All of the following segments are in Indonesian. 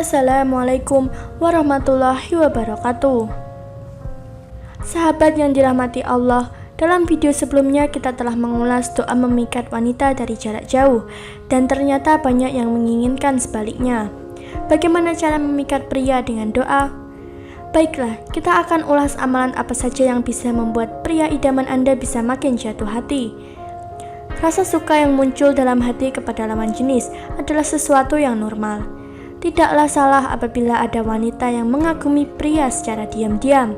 Assalamualaikum warahmatullahi wabarakatuh. Sahabat yang dirahmati Allah, dalam video sebelumnya kita telah mengulas doa memikat wanita dari jarak jauh, dan ternyata banyak yang menginginkan sebaliknya. Bagaimana cara memikat pria dengan doa? Baiklah, kita akan ulas amalan apa saja yang bisa membuat pria idaman Anda bisa makin jatuh hati. Rasa suka yang muncul dalam hati kepada lawan jenis adalah sesuatu yang normal. Tidaklah salah apabila ada wanita yang mengagumi pria secara diam-diam.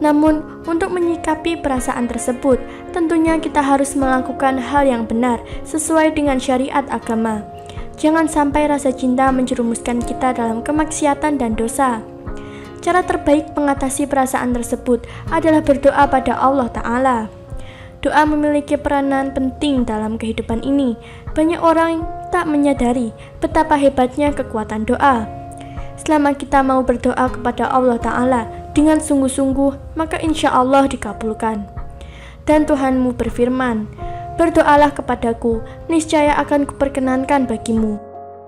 Namun, untuk menyikapi perasaan tersebut, tentunya kita harus melakukan hal yang benar sesuai dengan syariat agama. Jangan sampai rasa cinta menjerumuskan kita dalam kemaksiatan dan dosa. Cara terbaik mengatasi perasaan tersebut adalah berdoa pada Allah Ta'ala. Doa memiliki peranan penting dalam kehidupan ini. Banyak orang tak menyadari betapa hebatnya kekuatan doa. Selama kita mau berdoa kepada Allah Ta'ala dengan sungguh-sungguh, maka insya Allah dikabulkan. Dan Tuhanmu berfirman, "Berdoalah kepadaku, niscaya akan kuperkenankan bagimu.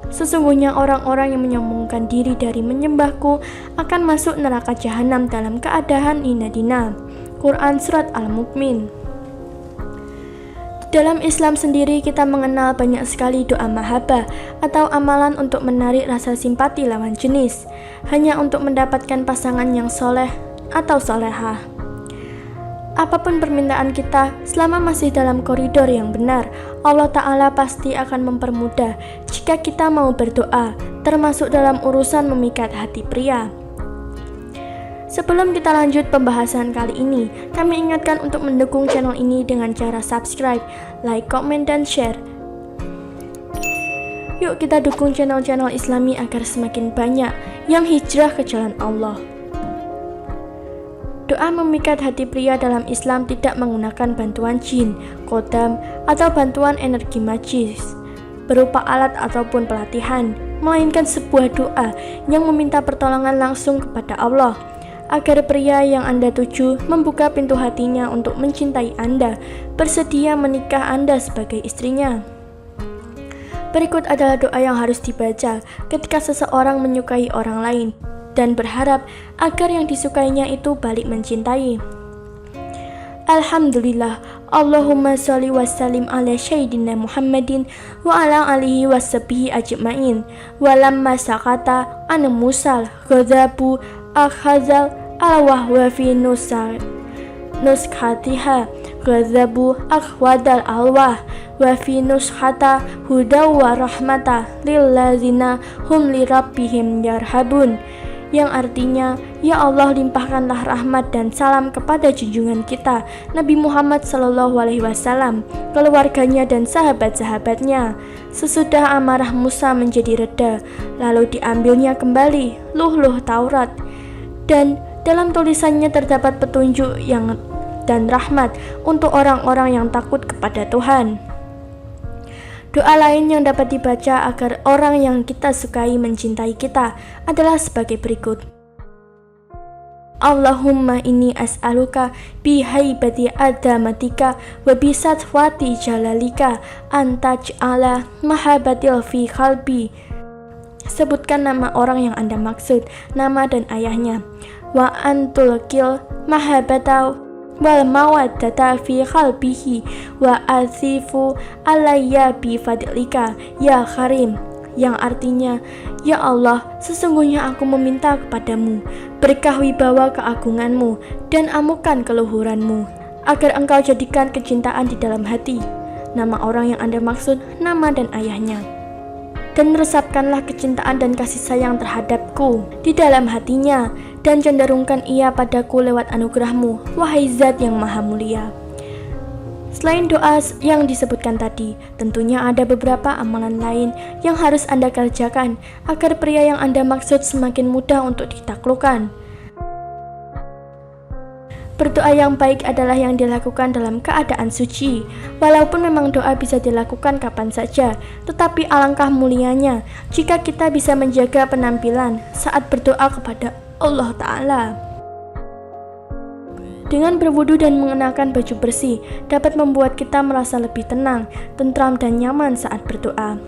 Sesungguhnya orang-orang yang menyombongkan diri dari menyembahku akan masuk neraka jahanam dalam keadaan hina-hina." Quran Surat Al-Mu'min. Dalam Islam sendiri kita mengenal banyak sekali doa mahabbah atau amalan untuk menarik rasa simpati lawan jenis, hanya untuk mendapatkan pasangan yang soleh atau solehah. Apapun permintaan kita, selama masih dalam koridor yang benar, Allah Ta'ala pasti akan mempermudah jika kita mau berdoa, termasuk dalam urusan memikat hati pria. Sebelum kita lanjut pembahasan kali ini, kami ingatkan untuk mendukung channel ini dengan cara subscribe, like, komen, dan share. Yuk kita dukung channel-channel Islami agar semakin banyak yang hijrah ke jalan Allah. Doa memikat hati pria dalam Islam tidak menggunakan bantuan jin, kodam, atau bantuan energi magis berupa alat ataupun pelatihan, melainkan sebuah doa yang meminta pertolongan langsung kepada Allah, agar pria yang Anda tuju membuka pintu hatinya untuk mencintai Anda, bersedia menikah Anda sebagai istrinya. Berikut adalah doa yang harus dibaca ketika seseorang menyukai orang lain dan berharap agar yang disukainya itu balik mencintai. Alhamdulillah, Allahumma sholli wa sallim ala sayyidina Muhammadin wa ala alihi wa sahbihi ajma'in. Walamma sakata an musal ghadabu akhazal al-wahwa fi nuskatiha ghadabu akhwadal alwah wa fi nuskata hudaw wa rahmata lillazina hum li rabbihim yarhabun, yang artinya, ya Allah, limpahkanlah rahmat dan salam kepada junjungan kita Nabi Muhammad SAW, keluarganya dan sahabat-sahabatnya. Sesudah amarah Musa menjadi reda, lalu diambilnya kembali luh-luh Taurat, dan dalam tulisannya terdapat petunjuk dan rahmat untuk orang-orang yang takut kepada Tuhan. Doa lain yang dapat dibaca agar orang yang kita sukai mencintai kita adalah sebagai berikut. Allahumma inni as'aluka bihaibati adamatika wa bisatwati jalalika antaj'ala mahabbatil fi qalbi. Sebutkan nama orang yang Anda maksud, nama dan ayahnya. Wa antulkil mahabbatau wal mawaddata fi qalbihi wa azifu alayya bi fadlika ya karim, yang artinya, ya Allah, sesungguhnya aku meminta kepadamu berkah wibawa keagunganmu dan amukan keluhuranmu, agar engkau jadikan kecintaan di dalam hati. Nama orang yang Anda maksud, nama dan ayahnya. Dan resapkanlah kecintaan dan kasih sayang terhadapku di dalam hatinya, dan cenderungkan ia padaku lewat anugerahmu, wahai Zat yang Maha Mulia. Selain doa yang disebutkan tadi, tentunya ada beberapa amalan lain yang harus Anda kerjakan agar pria yang Anda maksud semakin mudah untuk ditaklukkan. Berdoa yang baik adalah yang dilakukan dalam keadaan suci. Walaupun memang doa bisa dilakukan kapan saja, tetapi alangkah mulianya jika kita bisa menjaga penampilan saat berdoa kepada Allah Ta'ala. Dengan berwudu dan mengenakan baju bersih dapat membuat kita merasa lebih tenang, tentram, dan nyaman saat berdoa.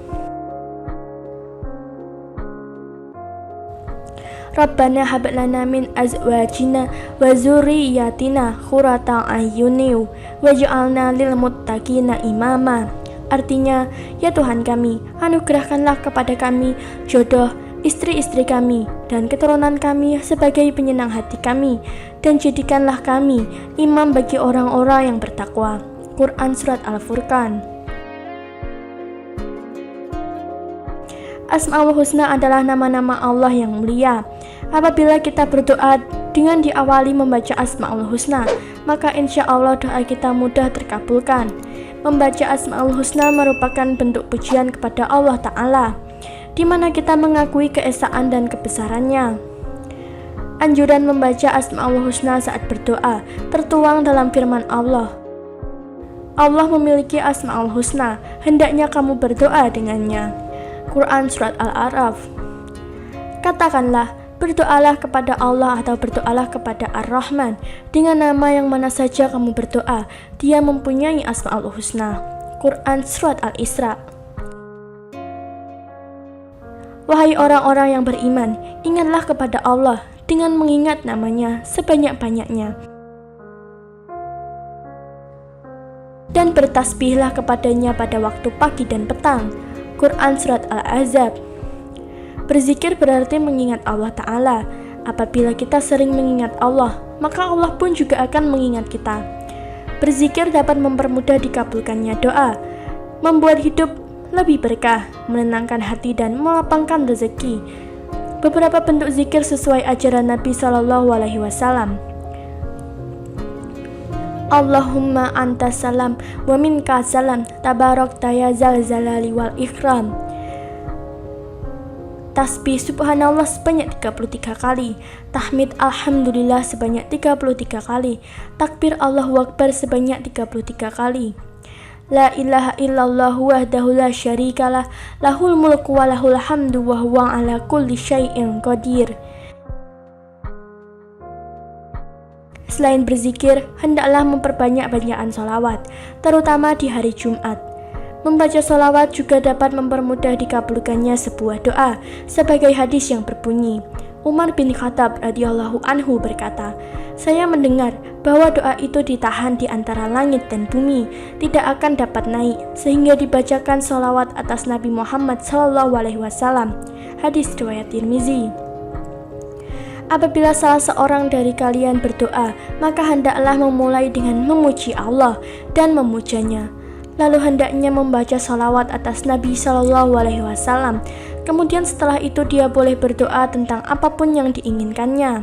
Rabbana hab lana min azwajina wa dzurriyyatina qurrata a'yunin waj'alna lil muttaqina imama. Artinya, ya Tuhan kami, anugerahkanlah kepada kami jodoh istri-istri kami dan keturunan kami sebagai penyenang hati kami, dan jadikanlah kami imam bagi orang-orang yang bertakwa. Quran Surat Al-Furqan. Asmaul Husna adalah nama-nama Allah yang mulia. Apabila kita berdoa dengan diawali membaca Asmaul Husna, maka insya Allah doa kita mudah terkabulkan. Membaca Asmaul Husna merupakan bentuk pujian kepada Allah Ta'ala, di mana kita mengakui keesaan dan kebesarannya. Anjuran membaca Asmaul Husna saat berdoa tertuang dalam firman Allah. Allah memiliki Asmaul Husna, hendaknya kamu berdoa dengannya. Quran Surat Al-A'raf. Katakanlah, berdoalah kepada Allah atau berdoalah kepada Ar-Rahman dengan nama yang mana saja kamu berdoa, Dia mempunyai Asmaul Husna. Quran Surat Al-Isra. Wahai orang-orang yang beriman, ingatlah kepada Allah dengan mengingat namanya sebanyak-banyaknya, dan bertasbihlah kepadanya pada waktu pagi dan petang. Quran Surat Al-Ahzab. Berzikir berarti mengingat Allah Ta'ala. Apabila kita sering mengingat Allah, maka Allah pun juga akan mengingat kita. Berzikir dapat mempermudah dikabulkannya doa, membuat hidup lebih berkah, menenangkan hati dan melapangkan rezeki. Beberapa bentuk zikir sesuai ajaran Nabi SAW. Allahumma anta salam wa minka salam tabarakta ya zal jalali wal ikram. Tasbih subhanallah sebanyak 33 kali, tahmid alhamdulillah sebanyak 33 kali, takbir Allahu akbar sebanyak 33 kali. La ilaha illallah wahdahu la syarikalah, lahul mulku wa lahul hamdu wa huwa ala kulli syai'in qadir. Selain berzikir, hendaklah memperbanyak bacaan sholawat, terutama di hari Jumat. Membaca sholawat juga dapat mempermudah dikabulkannya sebuah doa, sebagai hadis yang berbunyi, Umar bin Khattab radhiyallahu anhu berkata, saya mendengar bahwa doa itu ditahan di antara langit dan bumi, tidak akan dapat naik, sehingga dibacakan sholawat atas Nabi Muhammad SAW. Hadis riwayat Tirmizi. Apabila salah seorang dari kalian berdoa, maka hendaklah memulai dengan memuji Allah dan memujanya. Lalu hendaknya membaca salawat atas Nabi SAW. Kemudian setelah itu dia boleh berdoa tentang apapun yang diinginkannya.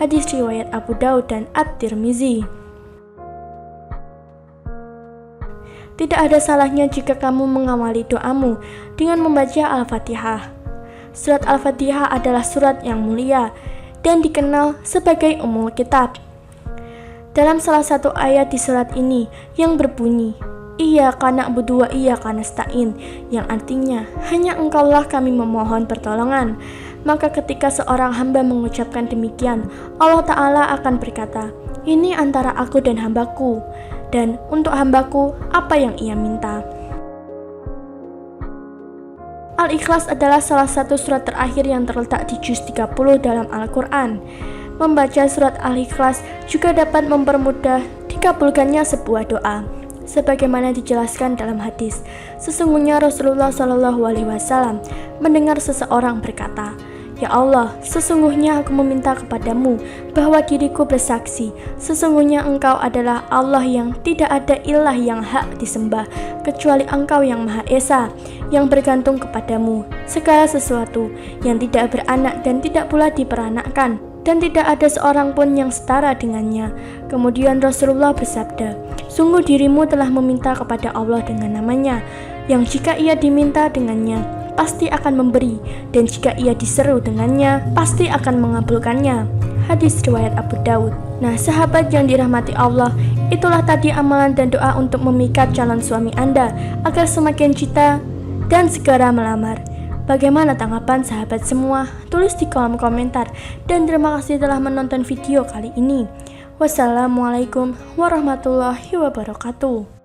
Hadis riwayat Abu Daud dan At-Tirmizi. Tidak ada salahnya jika kamu mengawali doamu dengan membaca Al-Fatihah. Surat Al-Fatihah adalah surat yang mulia dan dikenal sebagai Ummul Kitab. Dalam salah satu ayat di surat ini yang berbunyi, Iyyaka na'budu wa iyyaka nasta'in, yang artinya hanya Engkaulah kami memohon pertolongan. Maka ketika seorang hamba mengucapkan demikian, Allah Ta'ala akan berkata, ini antara aku dan hambaku, dan untuk hambaku apa yang ia minta. Al-Ikhlas adalah salah satu surat terakhir yang terletak di juz 30 dalam Al-Quran. Membaca surat Al-Ikhlas juga dapat mempermudah dikabulkannya sebuah doa. Sebagaimana dijelaskan dalam hadis, sesungguhnya Rasulullah SAW mendengar seseorang berkata, Ya Allah, sesungguhnya aku meminta kepadamu bahwa diriku bersaksi, sesungguhnya Engkau adalah Allah yang tidak ada ilah yang hak disembah, kecuali Engkau yang Maha Esa, yang bergantung kepadamu, segala sesuatu yang tidak beranak dan tidak pula diperanakkan, dan tidak ada seorang pun yang setara dengannya. Kemudian Rasulullah bersabda, sungguh dirimu telah meminta kepada Allah dengan namanya, yang jika ia diminta dengannya, pasti akan memberi, dan jika ia diseru dengannya, pasti akan mengabulkannya. Hadis riwayat Abu Daud. Nah, sahabat yang dirahmati Allah, itulah tadi amalan dan doa untuk memikat calon suami Anda agar semakin cinta dan segera melamar. Bagaimana tanggapan sahabat semua? Tulis di kolom komentar. Dan terima kasih telah menonton video kali ini. Wassalamualaikum warahmatullahi wabarakatuh.